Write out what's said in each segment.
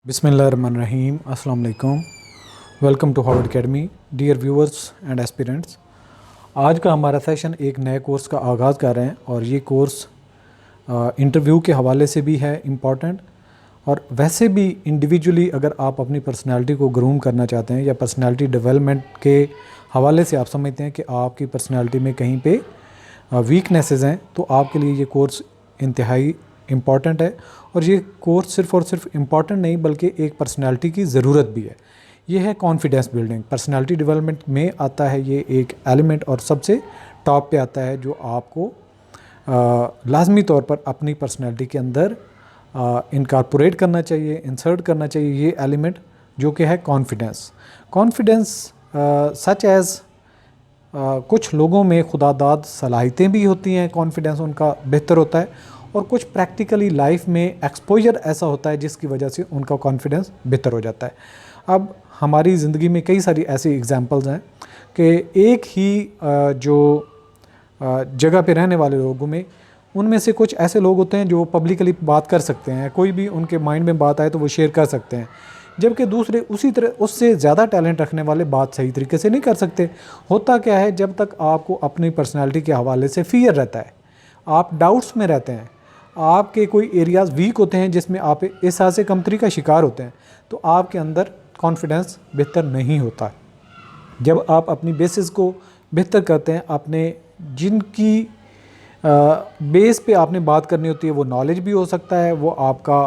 बिस्मिल्लाहिर्रहमानिर्रहीम अस्सलाम वालेकुम। Welcome to Harvard Academy dear viewers and aspirants. आज का हमारा सेशन एक नए कोर्स का आगाज़ कर रहे हैं और ये कोर्स इंटरव्यू के हवाले से भी है इम्पॉर्टेंट, और वैसे भी इंडिविजुअली अगर आप अपनी पर्सनालिटी को ग्रूम करना चाहते हैं या पर्सनालिटी डेवलपमेंट के हवाले से आप समझते हैं कि आपकी पर्सनालिटी में कहीं पे वीकनेसेस हैं, तो आपके लिए ये कोर्स इंतहाई इम्पॉर्टेंट है। और ये कोर्स सिर्फ़ और सिर्फ इम्पॉर्टेंट नहीं बल्कि एक पर्सनालिटी की ज़रूरत भी है। ये है कॉन्फिडेंस बिल्डिंग। पर्सनालिटी डेवलपमेंट में आता है ये एक एलिमेंट और सबसे टॉप पे आता है जो आपको लाजमी तौर पर अपनी पर्सनालिटी के अंदर इनकॉर्पोरेट करना चाहिए, इंसर्ट करना चाहिए ये एलिमेंट, जो कि है कॉन्फिडेंस। कॉन्फिडेंस सच एज़ कुछ लोगों में खुदादाद सलाहियतें भी होती हैं, कॉन्फिडेंस उनका बेहतर होता है, और कुछ प्रैक्टिकली लाइफ में एक्सपोजर ऐसा होता है जिसकी वजह से उनका कॉन्फिडेंस बेहतर हो जाता है। अब हमारी ज़िंदगी में कई सारी ऐसी एग्जांपल्स हैं कि एक ही जो जगह पे रहने वाले लोगों में उनमें से कुछ ऐसे लोग होते हैं जो पब्लिकली बात कर सकते हैं, कोई भी उनके माइंड में बात आए तो वो शेयर कर सकते हैं, जबकि दूसरे उसी तरह उससे ज़्यादा टैलेंट रखने वाले बात सही तरीके से नहीं कर सकते। होता क्या है, जब तक आपको अपनी पर्सनालिटी के हवाले से फ़ियर रहता है, आप डाउट्स में रहते हैं, आपके कोई एरियाज़ वीक होते हैं जिसमें आप एहसास कमतरी का शिकार होते हैं, तो आपके अंदर कॉन्फिडेंस बेहतर नहीं होता। जब आप अपनी बेसिस को बेहतर करते हैं, आपने जिनकी बेस पे आपने बात करनी होती है, वो नॉलेज भी हो सकता है, वो आपका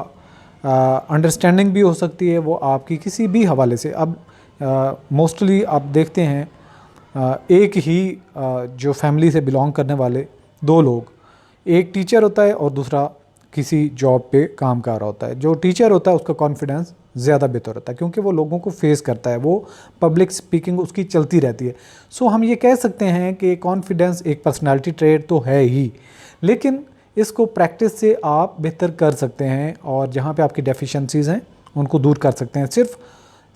अंडरस्टैंडिंग भी हो सकती है, वो आपकी किसी भी हवाले से। अब मोस्टली आप देखते हैं एक ही जो फैमिली से बिलोंग करने वाले दो लोग, एक टीचर होता है और दूसरा किसी जॉब पे काम कर रहा होता है। जो टीचर होता है उसका कॉन्फिडेंस ज़्यादा बेहतर होता है क्योंकि वो लोगों को फेस करता है, वो पब्लिक स्पीकिंग उसकी चलती रहती है। सो हम ये कह सकते हैं कि कॉन्फिडेंस एक पर्सनालिटी ट्रेट तो है ही, लेकिन इसको प्रैक्टिस से आप बेहतर कर सकते हैं और जहाँ पे आपकी डेफिशिएंसीज़ हैं उनको दूर कर सकते हैं। सिर्फ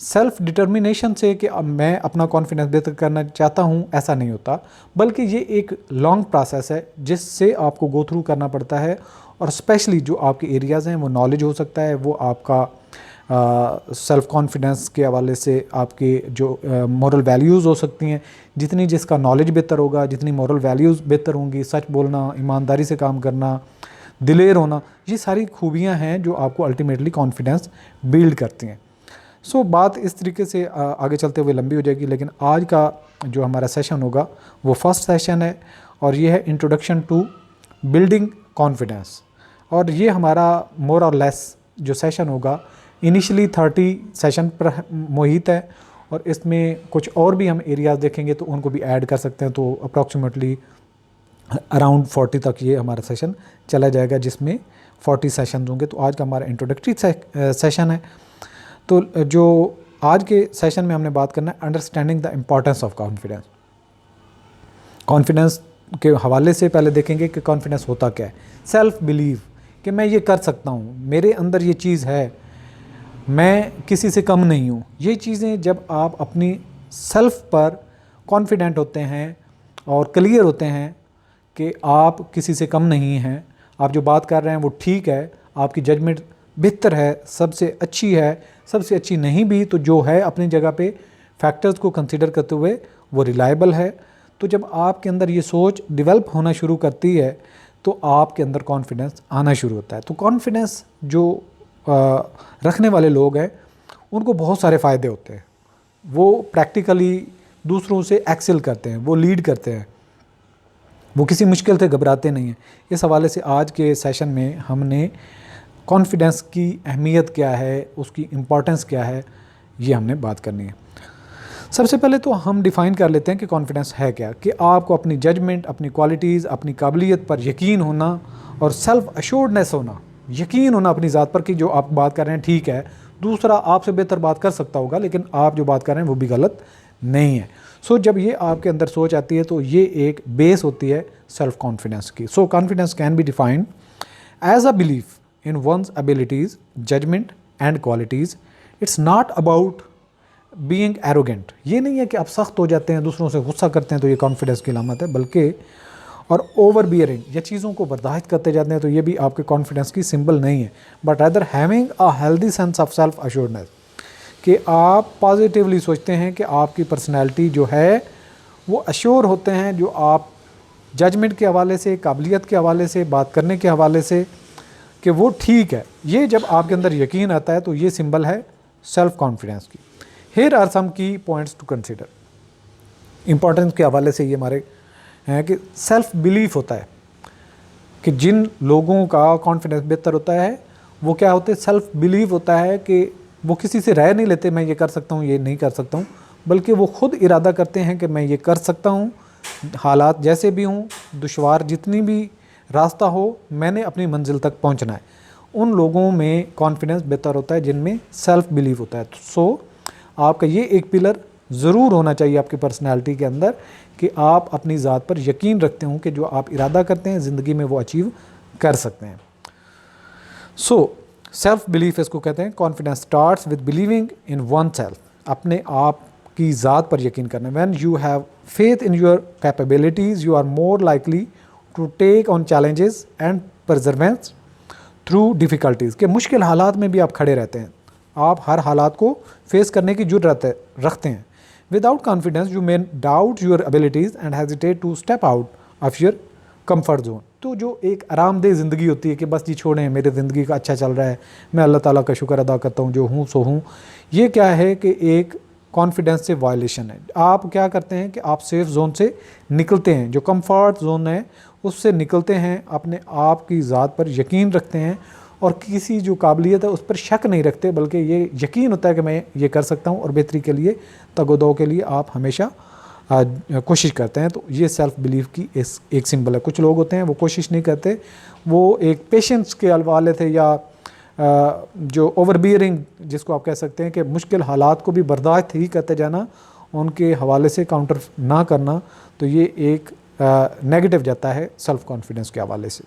सेल्फ डिटर्मिनेशन से कि अब मैं अपना कॉन्फिडेंस बेहतर करना चाहता हूँ, ऐसा नहीं होता, बल्कि ये एक लॉन्ग प्रोसेस है जिससे आपको गो थ्रू करना पड़ता है। और स्पेशली जो आपके एरियाज़ हैं, वो नॉलेज हो सकता है, वो आपका सेल्फ कॉन्फिडेंस के हवाले से आपके जो मॉरल वैल्यूज़ हो सकती हैं। जितनी जिसका नॉलेज बेहतर होगा, जितनी मॉरल वैल्यूज़ बेहतर होंगी, सच बोलना, ईमानदारी से काम करना, दिलेर होना, ये सारी खूबियाँ हैं जो आपको अल्टीमेटली कॉन्फिडेंस बिल्ड करती हैं। सो बात इस तरीके से आगे चलते हुए लंबी हो जाएगी, लेकिन आज का जो हमारा सेशन होगा वो फर्स्ट सेशन है और ये है इंट्रोडक्शन टू बिल्डिंग कॉन्फिडेंस। और ये हमारा मोर और लेस जो सेशन होगा इनिशियली 30 सेशन पर मोहित है, और इसमें कुछ और भी हम एरियाज़ देखेंगे तो उनको भी ऐड कर सकते हैं, तो अप्रॉक्सीमेटली अराउंड 40 तक ये हमारा सेशन चला जाएगा जिसमें 40 सेशन होंगे। तो आज का हमारा इंट्रोडक्टरी सेशन है। तो जो आज के सेशन में हमने बात करना है understanding the importance of confidence. Confidence के हवाले से पहले देखेंगे कि कॉन्फिडेंस होता क्या है। सेल्फ बिलीव कि मैं ये कर सकता हूँ, मेरे अंदर ये चीज़ है, मैं किसी से कम नहीं हूँ। ये चीज़ें जब आप अपनी सेल्फ पर कॉन्फिडेंट होते हैं और क्लियर होते हैं कि आप किसी से कम नहीं हैं, आप जो बात कर रहे हैं वो ठीक है, आपकी जजमेंट बेहतर है, सबसे अच्छी है, सबसे अच्छी नहीं भी तो जो है अपनी जगह पे फैक्टर्स को कंसीडर करते हुए वो रिलायबल है। तो जब आपके अंदर ये सोच डेवलप होना शुरू करती है तो आपके अंदर कॉन्फिडेंस आना शुरू होता है। तो कॉन्फिडेंस जो रखने वाले लोग हैं उनको बहुत सारे फ़ायदे होते हैं। वो प्रैक्टिकली दूसरों से एक्सेल करते हैं, वो लीड करते हैं, वो किसी मुश्किल से घबराते नहीं हैं। इस हवाले से आज के सेशन में हमने कॉन्फिडेंस की अहमियत क्या है, उसकी इम्पॉर्टेंस क्या है, ये हमने बात करनी है। सबसे पहले तो हम डिफ़ाइन कर लेते हैं कि कॉन्फिडेंस है क्या। कि आपको अपनी जजमेंट, अपनी क्वालिटीज़, अपनी काबिलियत पर यकीन होना और सेल्फ अश्योर्डनेस होना, यकीन होना अपनी ज़ात पर कि जो आप बात कर रहे हैं ठीक है, दूसरा आपसे बेहतर बात कर सकता होगा लेकिन आप जो बात कर रहे हैं वो भी गलत नहीं है। सो जब ये आपके अंदर सोच आती है तो ये एक बेस होती है सेल्फ कॉन्फिडेंस की। So confidence can be defined as a belief in one's abilities, judgment and qualities. It's not about being arrogant. ये नहीं है कि आप सख्त हो जाते हैं, दूसरों से गुस्सा करते हैं तो ये कॉन्फिडेंस की अलामत है, बल्कि और ओवर बियरिंग, या चीज़ों को बर्दाश्त करते जाते हैं, तो ये भी आपके कॉन्फिडेंस की सिंबल नहीं है, but other having a healthy sense of self assuredness, कि आप पॉजिटिवली सोचते हैं कि आपकी पर्सनैलिटी जो है वो अश्योर होते हैं, जो आप जजमेंट के हवाले से, काबिलियत के हवाले से, बात करने के हवाले से, कि वो ठीक है। ये जब आपके अंदर यकीन आता है तो ये सिंबल है सेल्फ कॉन्फिडेंस की। हियर आर सम की पॉइंट्स टू कंसिडर। इम्पोर्टेंस के हवाले से ये हमारे हैं कि सेल्फ बिलीफ होता है, कि जिन लोगों का कॉन्फिडेंस बेहतर होता है वो क्या होते हैं, सेल्फ बिलीव होता है कि वो किसी से राय नहीं लेते मैं ये कर सकता हूँ, ये नहीं कर सकता हूँ, बल्कि वो खुद इरादा करते हैं कि मैं ये कर सकता हूँ, हालात जैसे भी हों, दुश्वार जितनी भी रास्ता हो, मैंने अपनी मंजिल तक पहुँचना है। उन लोगों में कॉन्फिडेंस बेहतर होता है जिनमें सेल्फ बिलीव होता है। सो आपका ये एक पिलर ज़रूर होना चाहिए आपकी पर्सनैलिटी के अंदर, कि आप अपनी ज़ात पर यकीन रखते हो कि जो आप इरादा करते हैं ज़िंदगी में वो अचीव कर सकते हैं। सो सेल्फ बिलीफ इसको कहते हैं। Confidence starts with believing in oneself, अपने आप की ज़ात पर यकीन करना। When you have faith in your capabilities you are more likely to take on challenges and perseverance through difficulties, के मुश्किल हालात में भी आप खड़े रहते हैं, आप हर हालात को फेस करने की जुर्रत रखते हैं। Without confidence you may doubt your abilities and hesitate to step out of your comfort zone. तो जो एक आरामदेह ज़िंदगी होती है कि बस जी छोड़ें, मेरी ज़िंदगी का अच्छा चल रहा है, मैं अल्लाह ताला का शुक्र अदा करता हूँ, जो हूँ सो हूँ, ये क्या है कि एक कॉन्फिडेंस से वायलेशन है। आप क्या करते हैं कि आप सेफ़ जोन से निकलते हैं, जो कंफर्ट जोन है उससे निकलते हैं, अपने आप की ज़ात पर यकीन रखते हैं और किसी जो काबिलियत है उस पर शक नहीं रखते, बल्कि ये यकीन होता है कि मैं ये कर सकता हूँ, और बेहतरी के लिए, तगोदो के लिए आप हमेशा कोशिश करते हैं। तो ये सेल्फ बिलीफ की एक सिंबल है। कुछ लोग होते हैं वो कोशिश नहीं करते, वो एक पेशेंस के हवाले थे, या जो ओवर बियरिंग जिसको आप कह सकते हैं, कि मुश्किल हालात को भी बर्दाश्त ही करते जाना, उनके हवाले से काउंटर ना करना, तो ये एक नेगेटिव जाता है सेल्फ कॉन्फिडेंस के हवाले से।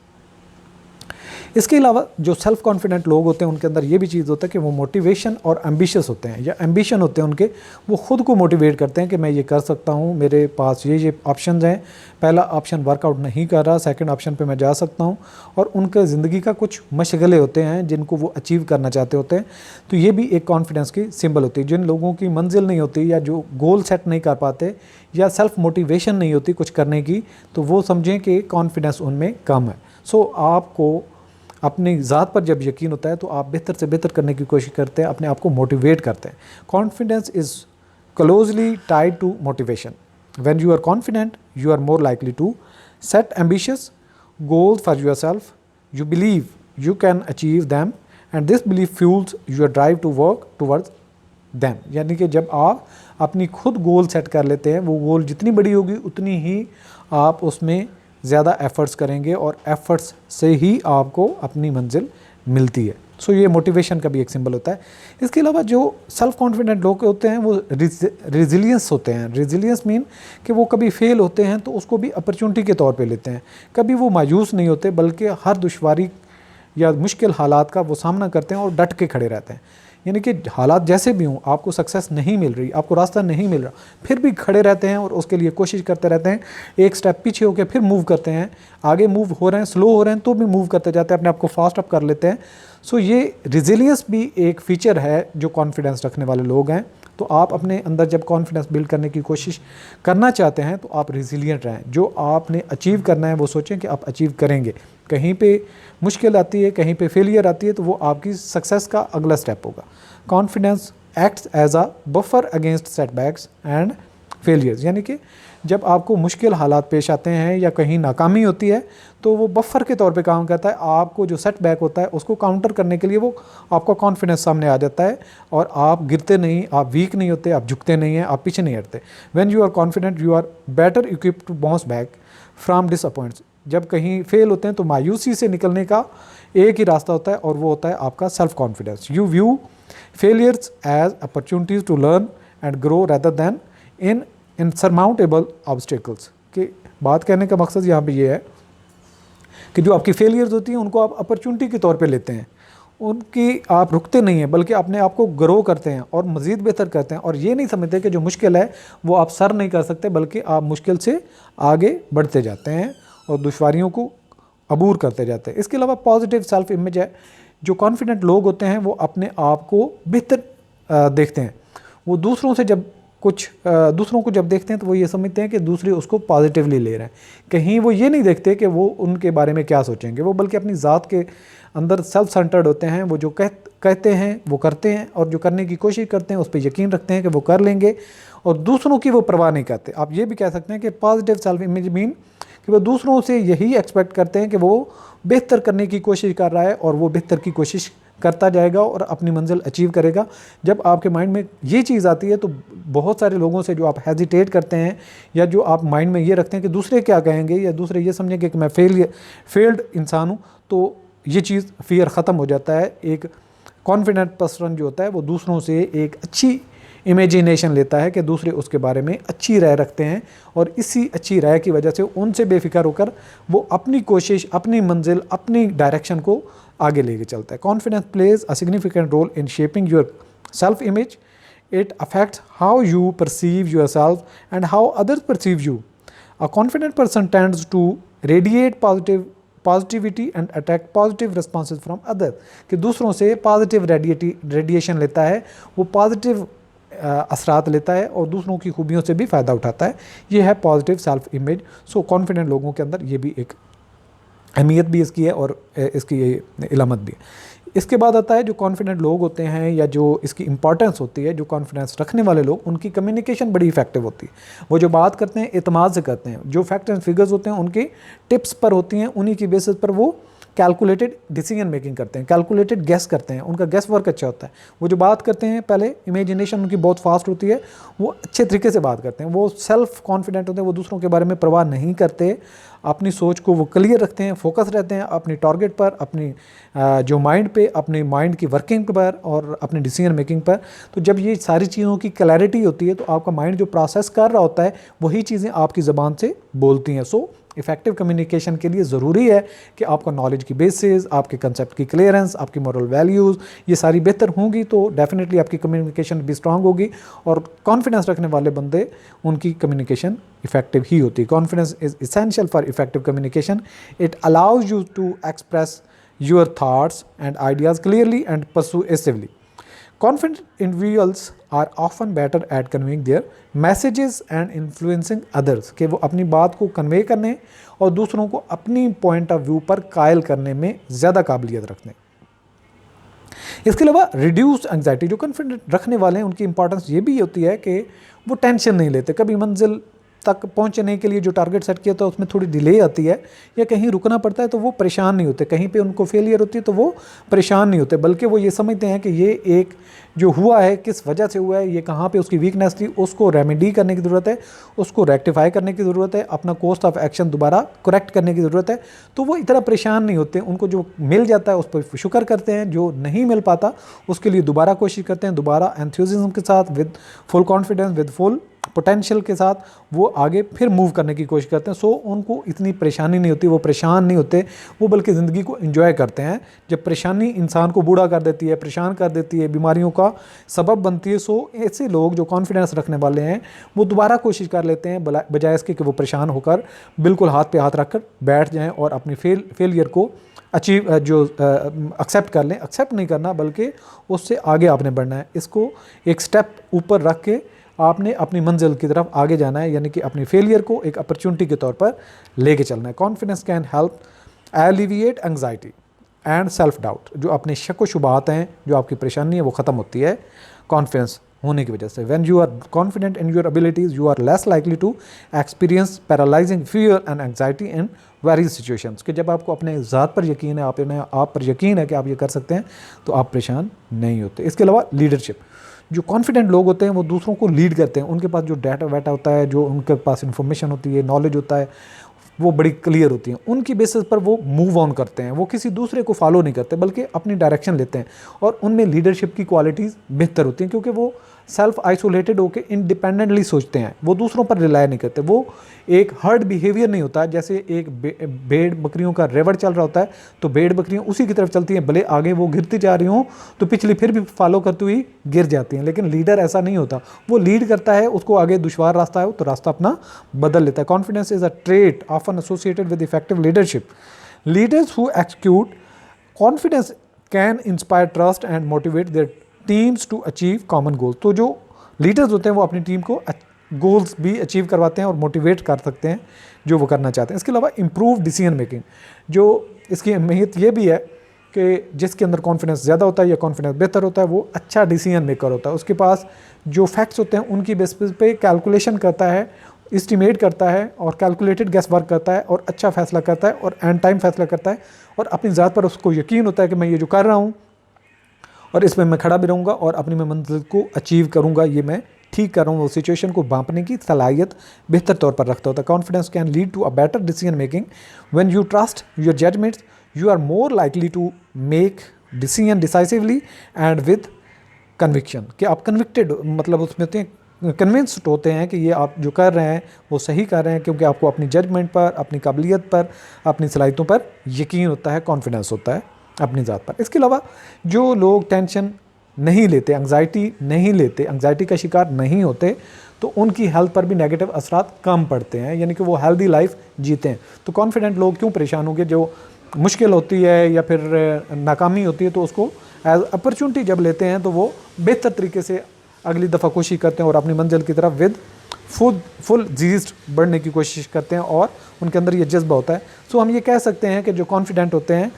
इसके अलावा जो सेल्फ कॉन्फिडेंट लोग होते हैं उनके अंदर ये भी चीज़ होता है कि वो मोटिवेशन और एम्बिशियस होते हैं, या एम्बिशन होते हैं उनके, वो ख़ुद को मोटिवेट करते हैं कि मैं ये कर सकता हूँ, मेरे पास ये ऑप्शंस हैं, पहला ऑप्शन वर्कआउट नहीं कर रहा, सेकंड ऑप्शन पे मैं जा सकता हूँ, और उनके ज़िंदगी का कुछ मशगले होते हैं जिनको वो अचीव करना चाहते होते हैं। तो ये भी एक कॉन्फिडेंस की सिंबल होती है। जिन लोगों की मंजिल नहीं होती, या जो गोल सेट नहीं कर पाते, या सेल्फ मोटिवेशन नहीं होती कुछ करने की, तो वो समझें कि कॉन्फिडेंस उनमें कम है। सो आपको अपनी ज़ात पर जब यकीन होता है तो आप बेहतर से बेहतर करने की कोशिश करते हैं, अपने आप को मोटिवेट करते हैं। Confidence is closely tied to motivation. When you are confident you are more likely to set ambitious goals for your self, you believe you can achieve them and this believe fuels your drive to work towards them. यानी कि जब आप अपनी खुद goal set कर लेते हैं, वो गोल जितनी बड़ी होगी उतनी ही आप उसमें ज़्यादा एफ़र्ट्स करेंगे, और एफ़र्ट्स से ही आपको अपनी मंजिल मिलती है। सो ये मोटिवेशन का भी एक सिंबल होता है। इसके अलावा जो सेल्फ कॉन्फिडेंट लोग होते हैं वो रेजिलियंस होते हैं। रेजिलियंस मीन कि वो कभी फेल होते हैं तो उसको भी अपॉर्चुनिटी के तौर पे लेते हैं, कभी वो मायूस नहीं होते, बल्कि हर दुश्वारी या मुश्किल हालात का वो सामना करते हैं और डट के खड़े रहते हैं। यानी कि हालात जैसे भी हों, आपको सक्सेस नहीं मिल रही, आपको रास्ता नहीं मिल रहा, फिर भी खड़े रहते हैं और उसके लिए कोशिश करते रहते हैं। एक स्टेप पीछे होकर फिर मूव करते हैं, आगे मूव हो रहे हैं, स्लो हो रहे हैं तो भी मूव करते जाते हैं, अपने आप को फास्ट अप कर लेते हैं। सो ये रेजिलियंस भी एक फ़ीचर है जो कॉन्फिडेंस रखने वाले लोग हैं। तो आप अपने अंदर जब कॉन्फिडेंस बिल्ड करने की कोशिश करना चाहते हैं तो आप रेजिलिएंट रहें। जो आपने अचीव करना है वो सोचें कि आप अचीव करेंगे। कहीं पे मुश्किल आती है, कहीं पे फेलियर आती है, तो वो आपकी सक्सेस का अगला स्टेप होगा। Confidence acts as a buffer against setbacks and failures. यानी कि जब आपको मुश्किल हालात पेश आते हैं या कहीं नाकामी होती है तो वो बफर के तौर पे काम करता है। आपको जो सेटबैक होता है उसको काउंटर करने के लिए वो आपका कॉन्फिडेंस सामने आ जाता है, और आप गिरते नहीं, आप वीक नहीं होते, आप झुकते नहीं हैं, आप पीछे नहीं हटते। When you are confident you are better equipped to bounce back from disappoints. जब कहीं फेल होते हैं तो मायूसी से निकलने का एक ही रास्ता होता है, और वो होता है आपका self confidence. You view failures as opportunities to learn and grow rather than in insurmountable obstacles. कि बात कहने का मकसद यहाँ पे ये है कि जो आपकी फेलियर्स होती हैं उनको आप अपॉर्चुनिटी के तौर पे लेते हैं, उनकी आप रुकते नहीं हैं, बल्कि अपने आप को ग्रो करते हैं और मज़ीद बेहतर करते हैं। और ये नहीं समझते कि जो मुश्किल है वो आप सर नहीं कर सकते, बल्कि आप मुश्किल से आगे बढ़ते जाते हैं और दुश्वारियों को अबूर करते जाते हैं। इसके अलावा पॉजिटिव सेल्फ इमेज है। जो कॉन्फिडेंट लोग होते हैं वो अपने आप को बेहतर देखते हैं। वो दूसरों को जब देखते हैं तो वो ये समझते हैं कि दूसरे उसको पॉजिटिवली ले रहे हैं। कहीं वो ये नहीं देखते कि वो उनके बारे में क्या सोचेंगे, वो बल्कि अपनी ज़ात के अंदर सेल्फ सेंटर्ड होते हैं। वो जो कहते हैं वो करते हैं, और जो करने की कोशिश करते हैं उस पर यकीन रखते हैं कि वो कर लेंगे, और दूसरों की वो परवाह नहीं करते। आप ये भी कह सकते हैं कि पॉजिटिव सेल्फ इमेज मीन कि वो दूसरों से यही एक्सपेक्ट करते हैं कि वो बेहतर करने की कोशिश कर रहा है और वो बेहतर की कोशिश करता जाएगा और अपनी मंजिल अचीव करेगा। जब आपके माइंड में ये चीज़ आती है तो बहुत सारे लोगों से जो आप हेजिटेट करते हैं, या जो आप माइंड में ये रखते हैं कि दूसरे क्या कहेंगे, या दूसरे ये समझेंगे कि मैं फेल्ड इंसान हूँ, तो ये चीज़ फियर ख़त्म हो जाता है। एक कॉन्फिडेंट पर्सन जो होता है वो दूसरों से एक अच्छी इमेजिनेशन लेता है कि दूसरे उसके बारे में अच्छी राय रखते हैं, और इसी अच्छी राय की वजह से उनसे बेफिक्र होकर वो अपनी कोशिश, अपनी मंजिल, अपनी डायरेक्शन को आगे लेके चलता है। Confidence plays a significant role in shaping your self image. It affects how you perceive your self and how others perceive you. A confident person tends to radiate positivity and attract positive responses from other, कि दूसरों से positive radiation लेता है, वो positive असरात लेता है और दूसरों की खूबियों से भी फ़ायदा उठाता है। ये है positive self image. So confident लोगों के अंदर ये भी एक अहमियत भी इसकी है और इसकी ये इलामत भी है। इसके बाद आता है जो कॉन्फिडेंट लोग होते हैं, या जो इसकी इंपॉर्टेंस होती है, जो कॉन्फिडेंस रखने वाले लोग, उनकी कम्युनिकेशन बड़ी इफेक्टिव होती है। वो जो बात करते हैं एतमाद से करते हैं। जो फैक्ट एंड फिगर्स होते हैं उनकी टिप्स पर होती हैं, उन्हीं की बेसिस पर वो कैलकुलेटेड डिसीजन मेकिंग करते हैं, कैलकुलेटेड गेस करते हैं, उनका गेस वर्क अच्छा होता है। वो जो बात करते हैं पहले इमेजिनेशन उनकी बहुत फास्ट होती है, वो अच्छे तरीके से बात करते हैं, वो सेल्फ कॉन्फिडेंट होते हैं, वो दूसरों के बारे में परवाह नहीं करते, अपनी सोच को वो क्लियर रखते हैं, फोकस रहते हैं अपनी टारगेट पर, अपनी जो माइंड पे, अपने माइंड की वर्किंग पर और अपनी डिसीजन मेकिंग पर। तो जब ये सारी चीज़ों की क्लैरिटी होती है तो आपका माइंड जो प्रोसेस कर रहा होता है वही चीज़ें आपकी ज़बान से बोलती हैं। सो इफेक्टिव कम्युनिकेशन के लिए ज़रूरी है कि आपका नॉलेज की बेसिस, आपके कंसेप्ट की क्लियरेंस, आपकी मॉरल वैल्यूज़ ये सारी बेहतर होंगी तो डेफिनेटली आपकी कम्युनिकेशन भी स्ट्रांग होगी। और कॉन्फिडेंस रखने वाले बंदे, उनकी कम्युनिकेशन इफेक्टिव ही होती है। Confidence is essential for effective communication. It allows you to express your thoughts and ideas clearly and persuasively. Confident individuals are often better at conveying their messages and influencing others, कि वो अपनी बात को convey करने और दूसरों को अपनी पॉइंट ऑफ व्यू पर कायल करने में ज़्यादा काबिलियत रखते हैं। इसके अलावा रिड्यूस एंग्जाइटी। जो कॉन्फिडेंट रखने वाले हैं उनकी इंपॉर्टेंस ये भी होती है कि वो टेंशन नहीं लेते। कभी मंजिल तक पहुंचने के लिए जो टारगेट सेट किया था उसमें थोड़ी डिले आती है या कहीं रुकना पड़ता है तो वो परेशान नहीं होते, कहीं पे उनको फेलियर होती है तो वो परेशान नहीं होते, बल्कि वो ये समझते हैं कि ये एक जो हुआ है किस वजह से हुआ है, ये कहाँ पे उसकी वीकनेस थी, उसको रेमेडी करने की ज़रूरत है, उसको रेक्टिफाई करने की ज़रूरत है, अपना कोर्स ऑफ एक्शन दोबारा करेक्ट करने की ज़रूरत है। तो वो इतना परेशान नहीं होते, उनको जो मिल जाता है उस पर शुक्र करते हैं, जो नहीं मिल पाता उसके लिए दोबारा कोशिश करते हैं, दोबारा एंथुसिज्म के साथ, with full confidence, with full potential के साथ वो आगे फिर मूव करने की कोशिश करते हैं। सो उनको इतनी परेशानी नहीं होती, वो परेशान नहीं होते, वो बल्कि ज़िंदगी को एंजॉय करते हैं। जब परेशानी इंसान को बूढ़ा कर देती है, परेशान कर देती है, बीमारियों का सबब बनती है, सो ऐसे लोग जो कॉन्फिडेंस रखने वाले हैं वो दोबारा कोशिश कर लेते हैं बजाय इसके कि वो परेशान होकर बिल्कुल हाथ पे हाथ रख कर बैठ जाएँ और अपनी फेलियर को अचीव जो एक्सेप्ट कर लें। एक्सेप्ट नहीं करना बल्कि उससे आगे आपने बढ़ना है, इसको एक स्टेप ऊपर रख के आपने अपनी मंजिल की तरफ आगे जाना है, यानी कि अपनी फेलियर को एक अपॉर्चुनिटी के तौर पर लेके चलना है। Confidence can help alleviate anxiety and self doubt. जो अपने शक व शुबहात हैं, जो आपकी परेशानी है, वो ख़त्म होती है कॉन्फिडेंस होने की वजह से। When you are confident in your abilities you are less likely to experience paralysing fear and anxiety in various situations. कि जब आपको अपने ज़ात पर यकीन है, आप पर यकीन है कि आप ये कर सकते हैं, तो आप परेशान नहीं होते। इसके अलावा लीडरशिप। जो कॉन्फिडेंट लोग होते हैं वो दूसरों को लीड करते हैं, उनके पास जो डाटा वाटा होता है, जो उनके पास इन्फॉर्मेशन होती है, नॉलेज होता है, वो बड़ी क्लियर होती हैं, उनकी बेसिस पर वो मूव ऑन करते हैं। वो किसी दूसरे को फॉलो नहीं करते बल्कि अपनी डायरेक्शन लेते हैं और उनमें लीडरशिप की क्वालिटीज़ बेहतर होती हैं क्योंकि वो सेल्फ आइसोलेटेड होकर इंडिपेंडेंटली सोचते हैं, वो दूसरों पर रिलाय नहीं करते, वो एक हर्ड बिहेवियर नहीं होता। जैसे एक भेड़ बकरियों का रेवड़ चल रहा होता है तो भेड़ बकरियां उसी की तरफ चलती हैं, भले आगे वो गिरती जा रही हों तो पिछली फिर भी फॉलो करती हुई गिर जाती हैं। लेकिन लीडर ऐसा नहीं होता, वो लीड करता है, उसको आगे दुश्वार रास्ता है तो रास्ता अपना बदल लेता है। Confidence is a trait often associated with effective leadership. Leaders who execute confidence can inspire trust and motivate their teams to achieve common goals. तो जो लीडर्स होते हैं वो अपनी टीम को गोल्स भी अचीव करवाते हैं और मोटिवेट कर सकते हैं जो वो करना चाहते हैं। इसके अलावा इम्प्रूव डिसीजन मेकिंग, जो इसकी अहमियत ये भी है कि जिसके अंदर कॉन्फिडेंस ज़्यादा होता है या कॉन्फिडेंस बेहतर होता है वो अच्छा डिसीजन मेकर होता है। उसके पास जो फैक्ट्स होते हैं उनकी बेसिस पे कैलकुलेशन करता है, इस्टीमेट करता है और कैलकुलेटेड गेस वर्क करता है और अच्छा फैसला करता है और एंड टाइम फैसला करता है और अपनी ज़ात पर उसको यकीन होता है कि मैं ये जो कर रहा हूँ और इसमें मैं खड़ा भी रहूँगा और अपनी मैं मंजिल को अचीव करूँगा, ये मैं ठीक कर रहा हूँ। वो सिचुएशन को भांपने की सलाहियत बेहतर तौर पर रखता होता है। Confidence can lead to a better decision making. When you trust your judgements you are more likely to make decision decisively and with conviction. कि आप कन्विक्टेड मतलब उसमें कन्विंस्ड होते हैं कि ये आप जो कर रहे हैं वो सही कर रहे हैं, क्योंकि आपको अपनी जजमेंट पर, अपनी काबिलियत पर, अपनी सलाहियतों पर यकीन होता है, कॉन्फिडेंस होता है अपनी ज़ात पर। इसके अलावा जो लोग टेंशन नहीं लेते, एंग्जाइटी नहीं लेते, एंग्जाइटी का शिकार नहीं होते, तो उनकी हेल्थ पर भी नेगेटिव असरात कम पड़ते हैं, यानी कि वो हेल्दी लाइफ जीते हैं। तो कॉन्फिडेंट लोग क्यों परेशान होंगे? जो मुश्किल होती है या फिर नाकामी होती है तो उसको एज अपॉर्चुनिटी जब लेते हैं तो वो बेहतर तरीके से अगली दफ़ा कोशिश करते हैं और अपनी मंजिल की तरफ विद फुल जीस्ट बढ़ने की कोशिश करते हैं और उनके अंदर ये जज्बा होता है। सो हम ये कह सकते हैं कि जो कॉन्फिडेंट होते हैं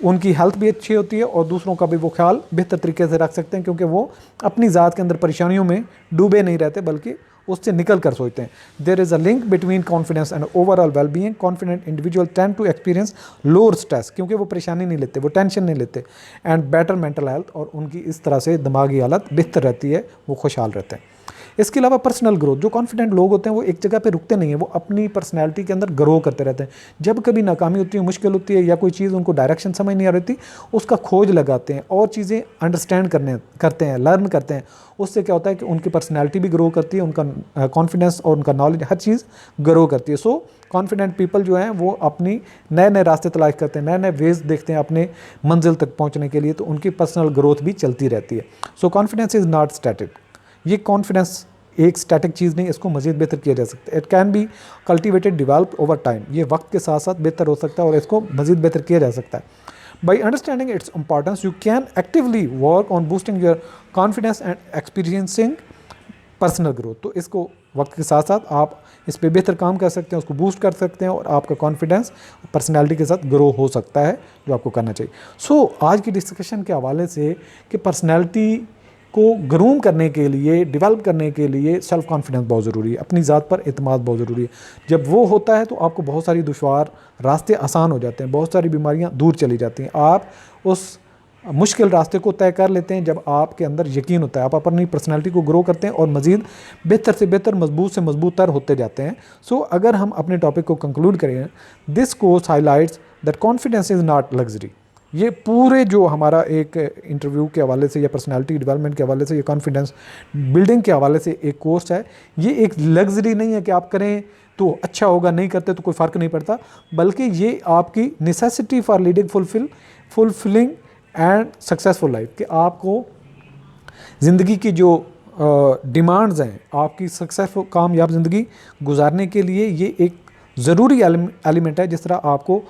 उनकी हेल्थ भी अच्छी होती है और दूसरों का भी वो ख्याल बेहतर तरीके से रख सकते हैं, क्योंकि वो अपनी ज़ात के अंदर परेशानियों में डूबे नहीं रहते बल्कि उससे निकल कर सोचते हैं। There is a link between confidence and overall well being. Confident individual tend to experience lower stress, क्योंकि वो परेशानी नहीं लेते, वो टेंशन नहीं लेते, एंड बेटर मेंटल हेल्थ, और उनकी इस तरह से दिमागी हालत बेहतर रहती है, वो खुशहाल रहते हैं। इसके अलावा पर्सनल ग्रोथ, जो कॉन्फिडेंट लोग होते हैं वो एक जगह पे रुकते नहीं हैं, वो अपनी पर्सनैलिटी के अंदर ग्रो करते रहते हैं। जब कभी नाकामी होती है, मुश्किल होती है या कोई चीज़ उनको डायरेक्शन समझ नहीं आ रही थी, उसका खोज लगाते हैं और चीज़ें अंडरस्टैंड करते हैं, लर्न करते हैं। उससे क्या होता है कि उनकी पर्सनैलिटी भी ग्रो करती है, उनका कॉन्फिडेंस और उनका नॉलेज, हर चीज़ ग्रो करती है। सो कॉन्फिडेंट पीपल जो हैं वो अपनी नए नए रास्ते तलाश करते हैं, नए नए वेज देखते हैं अपने मंजिल तक पहुँचने के लिए, तो उनकी पर्सनल ग्रोथ भी चलती रहती है। सो कॉन्फिडेंस इज़ नॉट स्टैटिक। ये कॉन्फिडेंस एक स्टैटिक चीज़ नहीं, इसको मज़ीद बेहतर किया जा सकता है। It can be cultivated develop over time. ये वक्त के साथ साथ बेहतर हो सकता है और इसको मज़ीद बेहतर किया जा सकता है। By understanding its importance you can actively work on boosting your confidence and experiencing personal growth. तो इसको वक्त के साथ साथ आप इस पर बेहतर काम कर सकते हैं, उसको बूस्ट कर सकते हैं और आपका कॉन्फिडेंस पर्सनैलिटी के साथ ग्रो हो सकता है, जो आपको करना चाहिए। सो आज की डिस्कशन के हवाले से कि पर्सनैलिटी को ग्रूम करने के लिए, डेवलप करने के लिए सेल्फ कॉन्फिडेंस बहुत ज़रूरी है, अपनी ज़ात पर एतमाद बहुत ज़रूरी है। जब वो होता है तो आपको बहुत सारी दुश्वार रास्ते आसान हो जाते हैं, बहुत सारी बीमारियां दूर चली जाती हैं। आप उस मुश्किल रास्ते को तय कर लेते हैं जब आपके अंदर यकीन होता है, आप अपनी पर्सनैलिटी को ग्रो करते हैं और मज़ीद बेहतर से बेहतर, मजबूत से मजबूत तर होते जाते हैं। सो अगर हम अपने टॉपिक को कंक्लूड करें, this course highlights that confidence is not luxury. ये पूरे जो हमारा एक इंटरव्यू के हवाले से या पर्सनालिटी डेवलपमेंट के हवाले से या कॉन्फिडेंस बिल्डिंग के हवाले से एक कोर्स है, ये एक लग्जरी नहीं है कि आप करें तो अच्छा होगा, नहीं करते तो कोई फ़र्क नहीं पड़ता, बल्कि ये आपकी necessity for leading fulfilling and successful life, कि आपको ज़िंदगी की जो डिमांड्स हैं, आपकी सक्सेसफुल कामयाब ज़िंदगी गुजारने के लिए ये एक ज़रूरी एलिमेंट है। जिस तरह आपको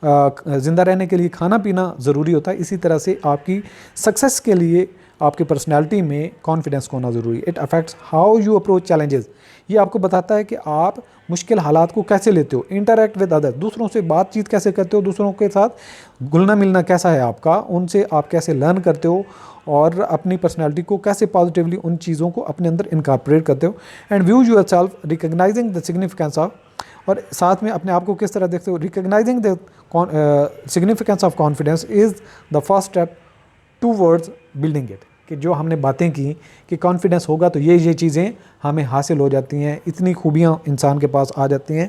ज़िंदा रहने के लिए खाना पीना ज़रूरी होता है, इसी तरह से आपकी सक्सेस के लिए आपकी पर्सनैलिटी में कॉन्फिडेंस होना ज़रूरी है। It affects how you approach challenges. ये आपको बताता है कि आप मुश्किल हालात को कैसे लेते हो, इंटरैक्ट विद अदर, दूसरों से बातचीत कैसे करते हो, दूसरों के साथ घुलना मिलना कैसा है आपका, उनसे आप कैसे लर्न करते हो और अपनी पर्सनैलिटी को कैसे पॉजिटिवली उन चीज़ों को अपने अंदर इनकॉर्पोरेट करते हो। And view your self recognising the significance of, और साथ में अपने आप को किस तरह देखते हो। Recognising the significance of confidence is the first step towards building it. कि जो हमने बातें की कि कॉन्फिडेंस होगा तो ये चीज़ें हमें हासिल हो जाती हैं, इतनी खूबियाँ इंसान के पास आ जाती हैं।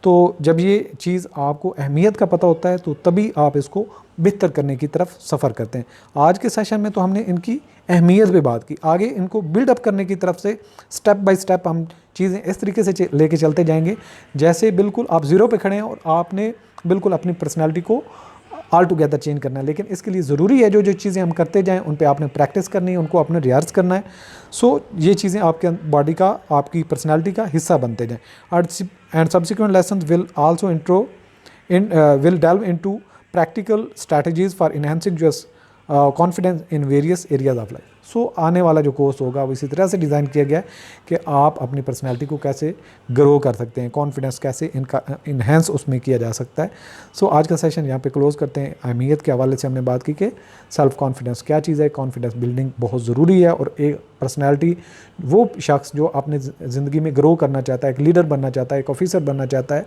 तो जब ये चीज़ आपको अहमियत का पता होता है तो तभी आप इसको बेहतर करने की तरफ सफ़र करते हैं। आज के सेशन में तो हमने इनकी अहमियत पे बात की, आगे इनको बिल्डअप करने की तरफ से स्टेप बाय स्टेप हम चीज़ें इस तरीके से लेके चलते जाएंगे जैसे बिल्कुल आप ज़ीरो पे खड़े हैं और आपने बिल्कुल अपनी पर्सनैलिटी को ऑल टुगेदर चेंज करना है। लेकिन इसके लिए ज़रूरी है जो जो चीज़ें हम करते जाएं उन पे आपने प्रैक्टिस करनी है, उनको आपने रियाज करना है। सो ये चीज़ें आपके बॉडी का, आपकी पर्सनैलिटी का हिस्सा बनते जाएँ। And subsequent lesson will also will delve into practical strategies for enhancing your confidence in various areas of life. सो आने वाला जो कोर्स होगा वो इसी तरह से डिज़ाइन किया गया है कि आप अपनी पर्सनैलिटी को कैसे ग्रो कर सकते हैं, कॉन्फिडेंस कैसे इनका इन्हेंस उसमें किया जा सकता है। सो आज का सेशन यहाँ पे क्लोज़ करते हैं। अहमियत के हवाले से हमने बात की कि सेल्फ कॉन्फिडेंस क्या चीज़ है, कॉन्फिडेंस बिल्डिंग बहुत ज़रूरी है, और एक पर्सनैलिटी वो शख्स जो अपने ज़िंदगी में ग्रो करना चाहता है, एक लीडर बनना चाहता है, एक ऑफिसर बनना चाहता है,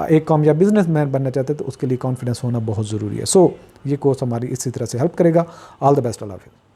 एक कामयाब बिजनेसमैन बनना चाहता है, तो उसके लिए कॉन्फिडेंस होना बहुत ज़रूरी है। सो ये कोर्स हमारी इसी तरह से हेल्प करेगा। ऑल द बेस्ट, अल्लाह हाफ़िज़।